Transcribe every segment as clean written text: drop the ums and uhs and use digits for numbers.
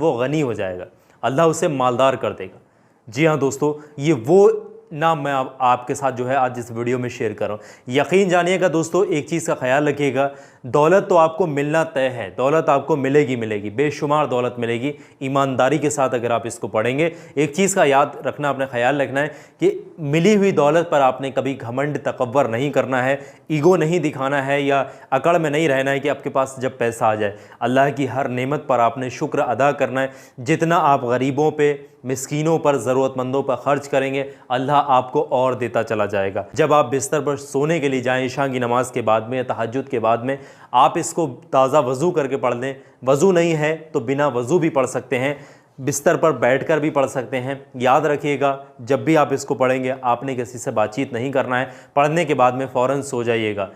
वो गनी हो जाएगा, अल्लाह उसे मालदार कर देगा। जी हाँ दोस्तों, ये वो नाम मैं आपके साथ जो है आज इस वीडियो में शेयर कर रहा हूँ। यकीन जानिएगा दोस्तों, एक चीज़ का ख्याल रखिएगा, दौलत तो आपको मिलना तय है, दौलत आपको मिलेगी मिलेगी, बेशुमार दौलत मिलेगी ईमानदारी के साथ अगर आप इसको पढ़ेंगे। एक चीज़ का याद रखना, अपने ख्याल रखना है कि मिली हुई दौलत पर आपने कभी घमंड तकब्बर नहीं करना है, ईगो नहीं दिखाना है या अकड़ में नहीं रहना है कि आपके पास जब पैसा आ जाए। अल्लाह की हर नेमत पर आपने शुक्र अदा करना है। जितना आप गरीबों पे, मिस्कीनों पर, ज़रूरतमंदों पर खर्च करेंगे, अल्लाह आपको और देता चला जाएगा। जब आप बिस्तर पर सोने के लिए जाएं इशा की नमाज के बाद में या तहज्जुद के बाद में, आप इसको ताज़ा वज़ू करके पढ़ लें। वज़ू नहीं है तो बिना वज़ू भी पढ़ सकते हैं, बिस्तर पर बैठकर भी पढ़ सकते हैं। याद रखिएगा, जब भी आप इसको पढ़ेंगे आपने किसी से बातचीत नहीं करना है। पढ़ने के बाद में फ़ौरन सो जाइएगा।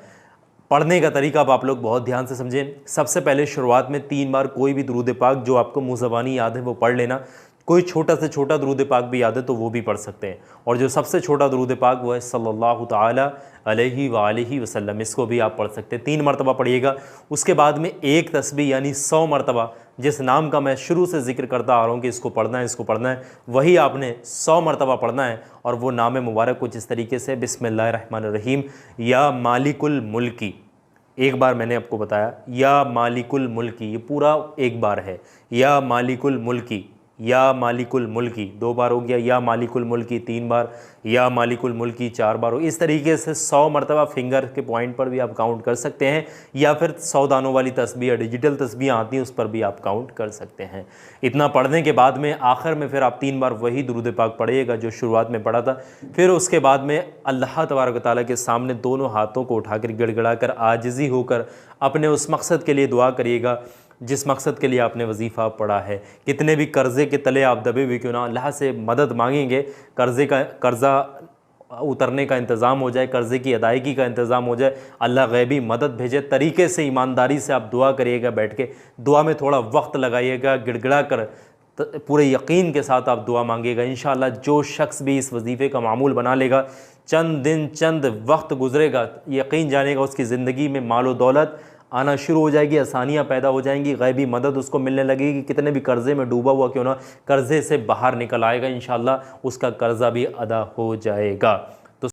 पढ़ने का तरीका अब आप लोग बहुत ध्यान से समझें। सबसे पहले शुरुआत में 3 बार कोई भी दुरूद पाक जो आपको मुँह ज़बानी याद है वो पढ़ लेना। कोई छोटा से छोटा दुरूद पाक भी याद है तो वो भी पढ़ सकते हैं, और जो सबसे छोटा दुरूद पाक वो है सल्लल्लाहु ताला अलैहि वालिहि वसल्लम, इसको भी आप पढ़ सकते हैं। 3 मरतबा पढ़िएगा। उसके बाद में एक तस्बीह यानी 100 मरतबा, जिस नाम का मैं शुरू से जिक्र करता आ रहा हूँ कि इसको पढ़ना है इसको पढ़ना है, वही आपने 100 मरतबा पढ़ना है। और वो नाम मुबारक कुछ इस तरीके से, बिस्मिल्लाहिर्रहमानिर्रहीम, या मालिकुल मुल्की। एक बार मैंने आपको बताया या मालिकुल मुल्की, ये पूरा एक बार है, या मालिकुल मुल्की, या मालिकुल मुल्की 2 बार हो गया, या मालिकुल मुल्की 3 बार, या मालिकुल मुल्की 4 बार हो। इस तरीके से 100 मरतबा फिंगर के पॉइंट पर भी आप काउंट कर सकते हैं, या फिर 100 दानों वाली तस्बीह, डिजिटल तस्बीह आती हैं, उस पर भी आप काउंट कर सकते हैं। इतना पढ़ने के बाद में आखिर में फिर आप 3 बार वही दुरूद पाक पढ़िएगा जो शुरुआत में पढ़ा था। फिर उसके बाद में अल्लाह तबारक व तआला के सामने दोनों हाथों को उठाकर गिड़गिड़ा कर आजिज़ी होकर अपने उस मकसद के लिए दुआ करिएगा जिस मकसद के लिए आपने वजीफ़ा पढ़ा है। कितने भी कर्ज़े के तले आप दबे हुए क्यों ना, अल्लाह से मदद मांगेंगे, कर्ज़ा उतरने का इंतज़ाम हो जाए, कर्ज़े की अदायगी का इंतज़ाम हो जाए, अल्लाह गैबी मदद भेजे। तरीके से, ईमानदारी से आप दुआ करिएगा। बैठ के दुआ में थोड़ा वक्त लगाइएगा, गिड़गिड़ा कर पूरे यकीन के साथ आप दुआ मांगिएगा। इंशाअल्लाह जो शख्स भी इस वजीफ़े का मामूल बना लेगा, चंद दिन चंद वक्त गुजरेगा, यकीन जानेगा उसकी ज़िंदगी में माल व दौलत आना शुरू हो जाएगी, आसानियाँ पैदा हो जाएंगी, गैबी मदद उसको मिलने लगेगी। कितने भी कर्ज़े में डूबा हुआ क्यों ना, कर्ज़े से बाहर निकल आएगा, इंशाअल्लाह उसका कर्ज़ा भी अदा हो जाएगा।